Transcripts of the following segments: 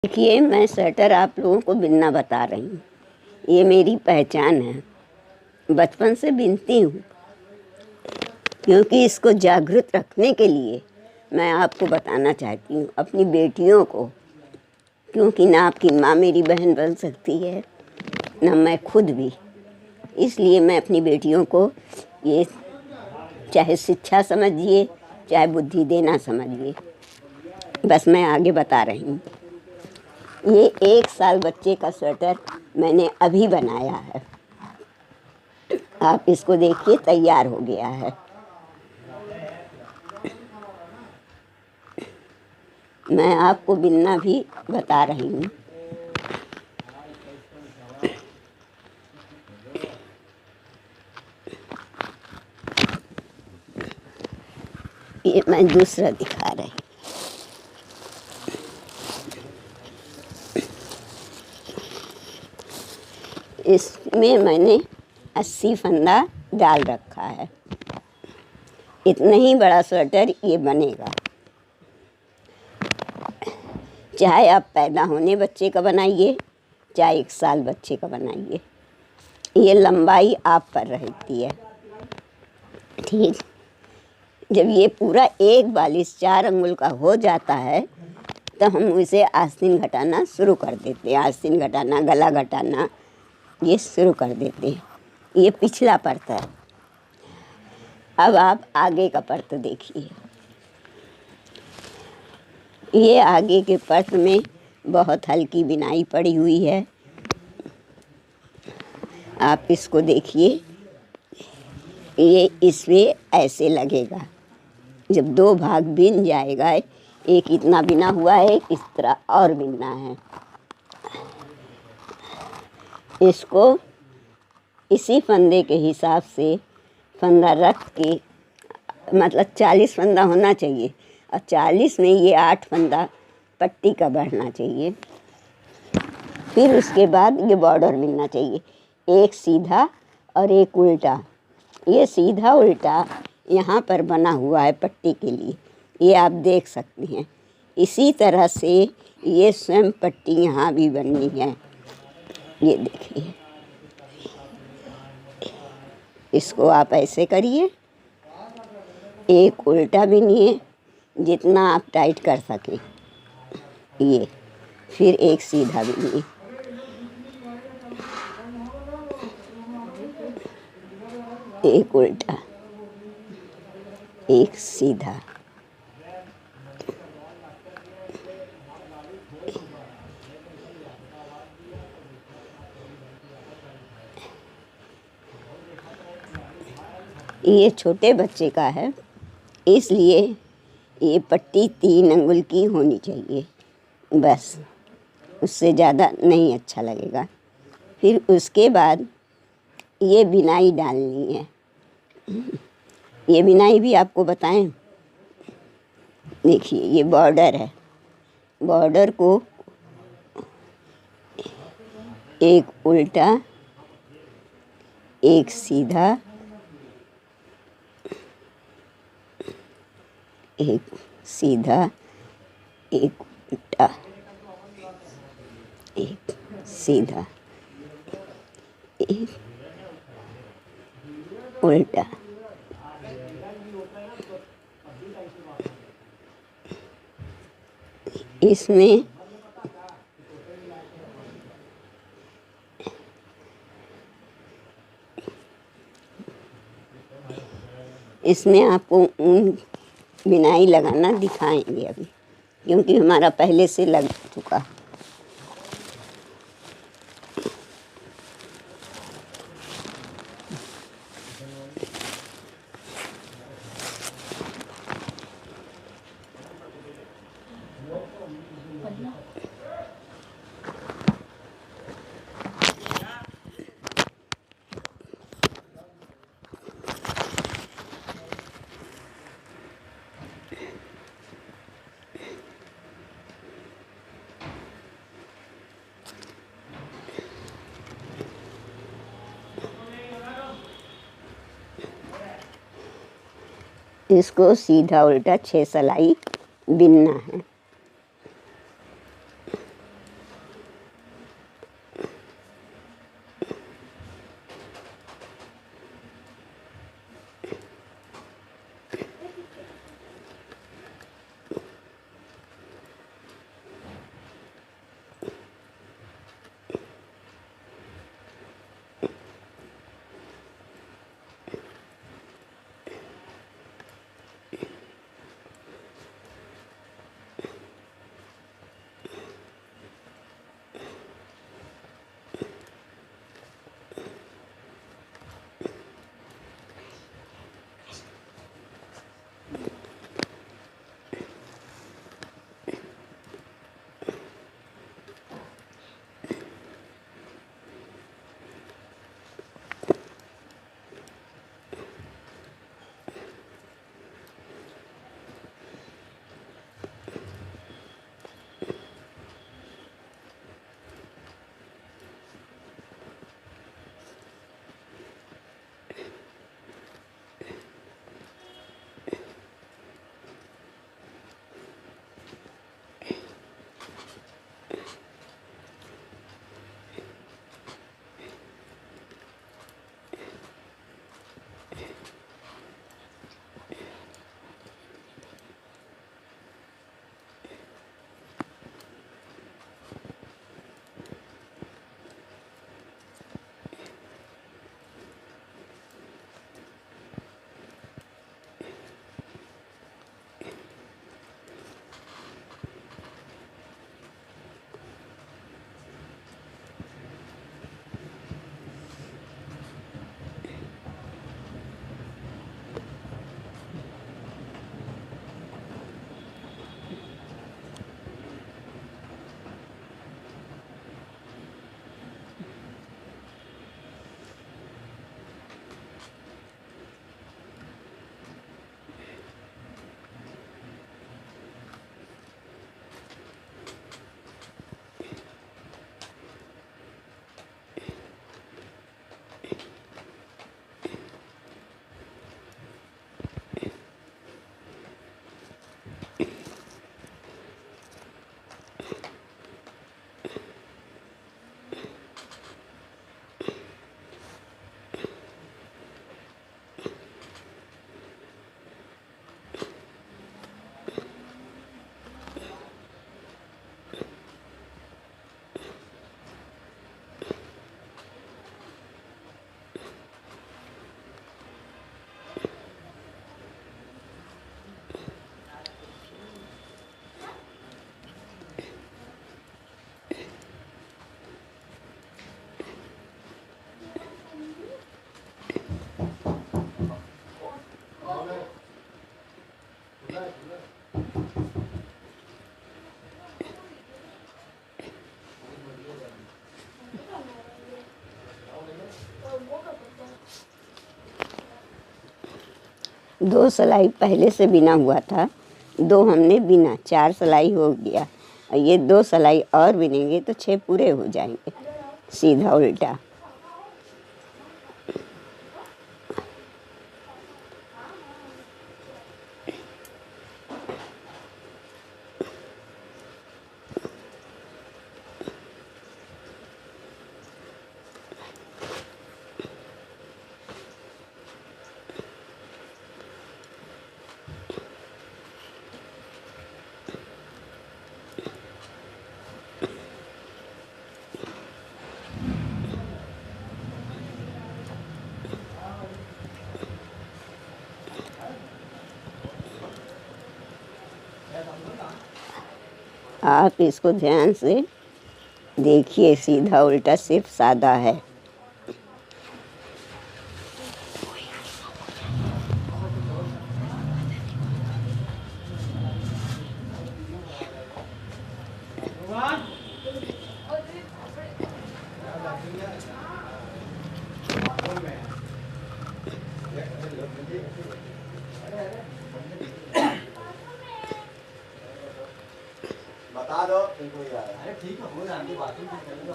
देखिए, मैं स्वेटर आप लोगों को बिनना बता रही हूँ। ये मेरी पहचान है। बचपन से बिनती हूँ, क्योंकि इसको जागरूक रखने के लिए मैं आपको बताना चाहती हूँ, अपनी बेटियों को। क्योंकि ना आपकी माँ मेरी बहन बन सकती है, ना मैं खुद भी। इसलिए मैं अपनी बेटियों को ये चाहे शिक्षा समझिए, चाहे बुद्धि देना समझिए, बस मैं आगे बता रही हूँ। ये 1 साल बच्चे का स्वेटर मैंने अभी बनाया है। आप इसको देखिए, तैयार हो गया है। मैं आपको बिनना भी बता रही हूँ। ये मैं दूसरा दिखा रही। इसमें मैंने 80 फंदा डाल रखा है। इतना ही बड़ा स्वेटर ये बनेगा। चाहे आप पैदा होने बच्चे का बनाइए, चाहे 1 साल बच्चे का बनाइए, ये लंबाई आप पर रहती है। ठीक, जब ये पूरा 1 42 4 अंगुल का हो जाता है, तो हम इसे आस्तीन घटाना शुरू कर देते हैं। आस्तीन घटाना, गला घटाना, ये शुरू कर देते हैं। ये पिछला परत है। अब आप आगे का परत देखिए। ये आगे के परत में बहुत हल्की बिनाई पड़ी हुई है। आप इसको देखिए, ये इसमें ऐसे लगेगा। जब 2 भाग बिन जाएगा, एक इतना बिना हुआ है, एक इस तरह और बिनना है। इसको इसी फंदे के हिसाब से फंदा रख के, मतलब 40 फंदा होना चाहिए, और 40 में ये 8 फंदा पट्टी का बढ़ना चाहिए। फिर उसके बाद ये बॉर्डर मिलना चाहिए, एक सीधा और एक उल्टा। ये सीधा उल्टा यहाँ पर बना हुआ है पट्टी के लिए, ये आप देख सकते हैं। इसी तरह से ये स्वयं पट्टी यहाँ भी बननी है। ये देखिए, इसको आप ऐसे करिए, एक उल्टा बिनिए जितना आप टाइट कर सके, ये फिर एक सीधा बिनिए। एक उल्टा, एक सीधा। ये छोटे बच्चे का है, इसलिए ये पट्टी 3 अंगुल की होनी चाहिए, बस। उससे ज़्यादा नहीं अच्छा लगेगा। फिर उसके बाद ये बिनाई डालनी है। ये बिनाई भी आपको बताएं। देखिए, ये बॉर्डर है। बॉर्डर को एक उल्टा, एक सीधा, एक सीधा, एक उल्टा, एक सीधा, एक उल्टा। इसमें आपको ऊन बिनाई लगाना दिखाएंगे अभी, क्योंकि हमारा पहले से लग चुका। इसको सीधा उल्टा 6 सिलाई बिनना है। 2 सिलाई पहले से बिना हुआ था, 2 हमने बिना, 4 सिलाई हो गया। और ये 2 सिलाई और बिनेंगे तो 6 पूरे हो जाएंगे, सीधा उल्टा। आप इसको ध्यान से देखिए, सीधा उल्टा सिर्फ सादा है। बता दो तुमको यार। अरे ठीक है, हो जाएगी बातें तो चलेगा।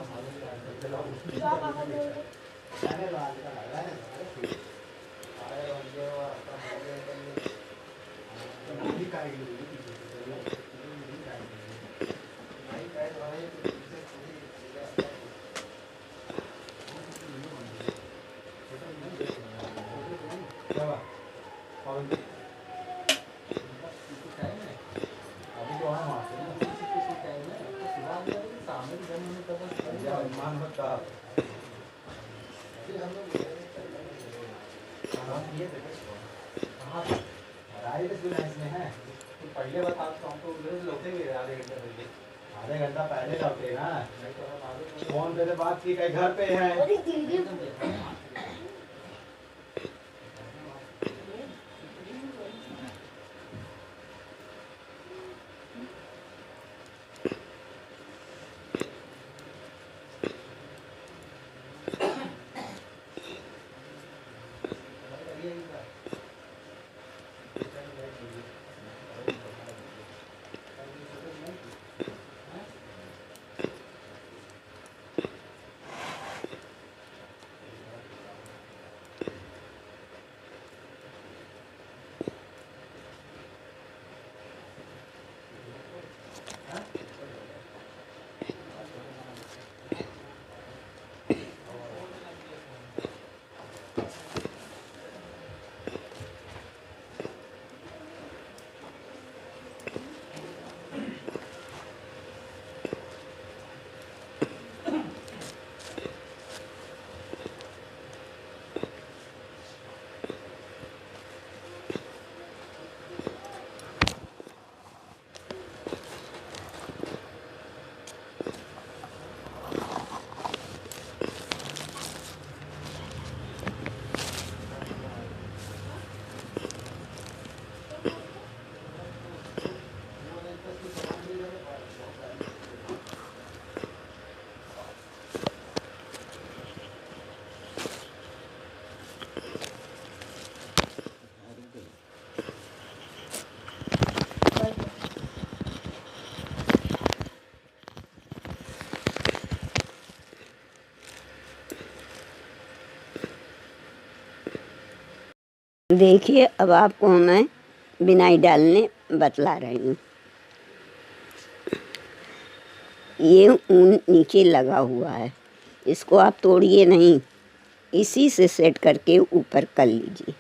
चलो जाने वाले का लग रहा है अरे बंदे वो नहीं काएगी नहीं पहले बता तो हमको उधर से लौटे हुए आधे घंटा पहले लौटे ना। फोन पे बात की कहीं घर पे है। देखिए, अब आपको मैं बिनाई डालने बतला रही हूँ। ये ऊन नीचे लगा हुआ है, इसको आप तोड़िए नहीं, इसी से सेट करके ऊपर कर लीजिए।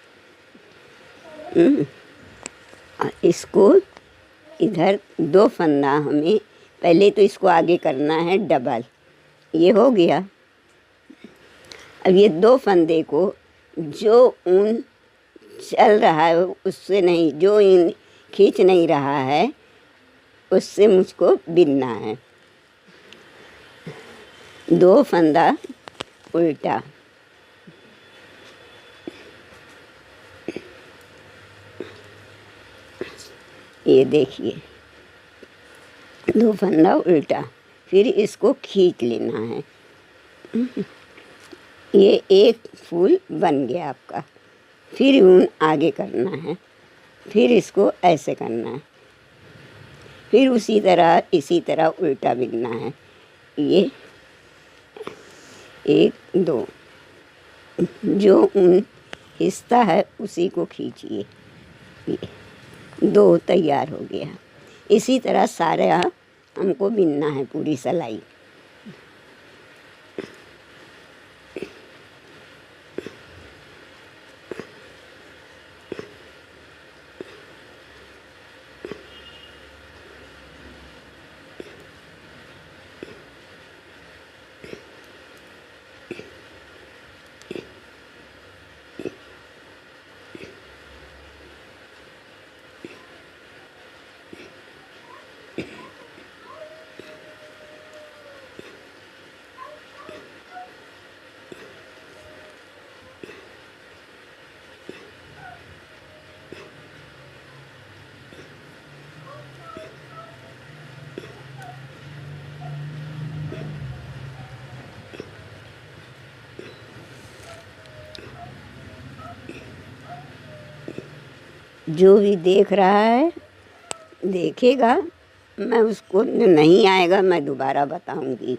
इसको इधर 2 फंदा हमें पहले तो इसको आगे करना है डबल। ये हो गया। अब ये 2 फंदे को जो ऊन चल रहा है उससे नहीं, जो इन खींच नहीं रहा है उससे मुझको बिनना है। 2 फंदा उल्टा, ये देखिए 2 फंदा उल्टा, फिर इसको खींच लेना है। ये एक फूल बन गया आपका। फिर ऊन आगे करना है, फिर इसको ऐसे करना है, फिर इसी तरह उल्टा बिनना है। ये 1 2 जो ऊन हिस्सा है उसी को खींचिए। ये 2 तैयार हो गया। इसी तरह सारा हमको बिनना है पूरी सिलाई। जो भी देख रहा है देखेगा, मैं उसको नहीं आएगा मैं दोबारा बताऊंगी।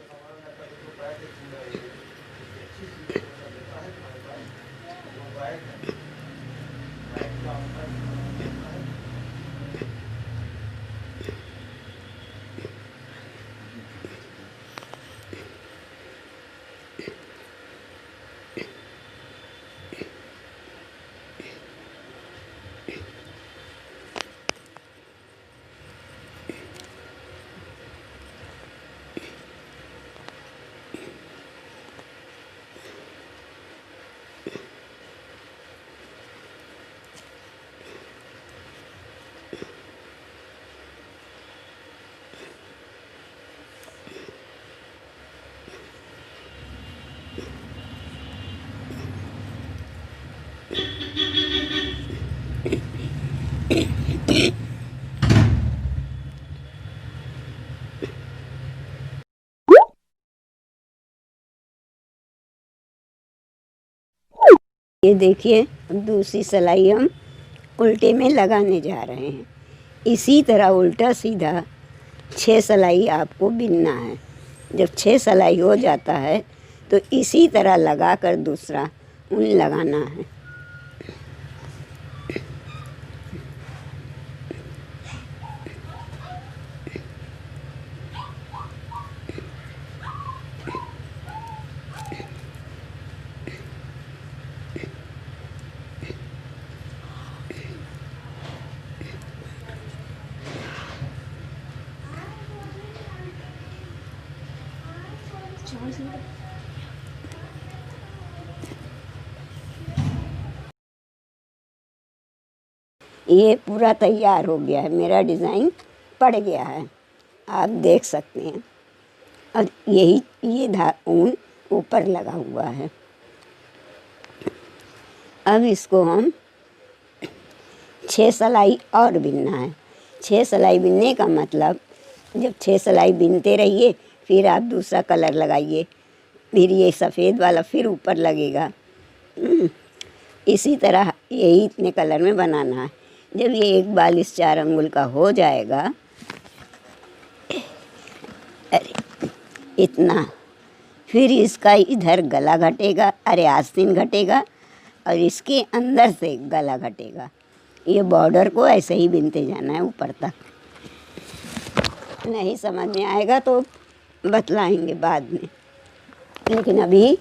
ये देखिए, अब दूसरी सिलाई हम उल्टे में लगाने जा रहे हैं। इसी तरह उल्टा सीधा 6 सिलाई आपको बिनना है। जब 6 सिलाई हो जाता है तो इसी तरह लगाकर दूसरा ऊन लगाना है। ये पूरा तैयार हो गया है, मेरा डिज़ाइन पड़ गया है, आप देख सकते हैं। और ये ऊन ऊपर लगा हुआ है। अब इसको हम 6 सिलाई और बिनना है। 6 सिलाई बिनने का मतलब, जब 6 सिलाई बिनते रहिए, फिर आप दूसरा कलर लगाइए, फिर ये सफ़ेद वाला फिर ऊपर लगेगा। इसी तरह यही इतने कलर में बनाना है। जब ये 1 42 4 अंगुल का हो जाएगा, अरे इतना, फिर इसका इधर गला घटेगा, अरे आस्तीन घटेगा और इसके अंदर से गला घटेगा। ये बॉर्डर को ऐसे ही बिनते जाना है ऊपर तक। नहीं समझ में आएगा तो बतलाएंगे बाद में, लेकिन अभी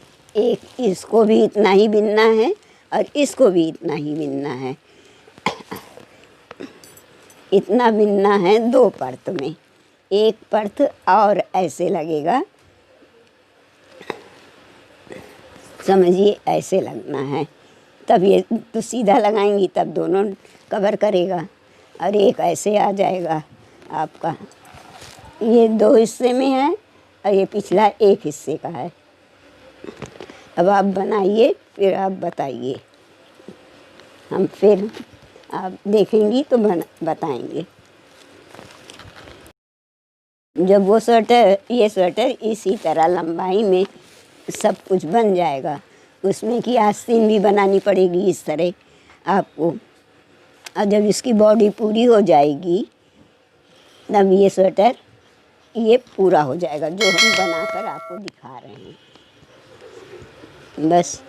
इसको भी इतना ही बिनना है और इसको भी इतना ही बिनना है। इतना बिनना है 2 परत में। एक परत और ऐसे लगेगा, समझिए ऐसे लगना है, तब ये तो सीधा लगाएंगी तब दोनों कवर करेगा। और एक ऐसे आ जाएगा आपका, ये 2 हिस्से में है और ये पिछला 1 हिस्से का है। अब आप बनाइए, फिर आप बताइए, हम फिर आप देखेंगी तो बताएंगे। जब वो ये स्वेटर इसी तरह लंबाई में सब कुछ बन जाएगा, उसमें की आस्तीन भी बनानी पड़ेगी इस तरह, आपको। और जब इसकी बॉडी पूरी हो जाएगी तब ये स्वेटर ये पूरा हो जाएगा जो हम बनाकर आपको दिखा रहे हैं। बस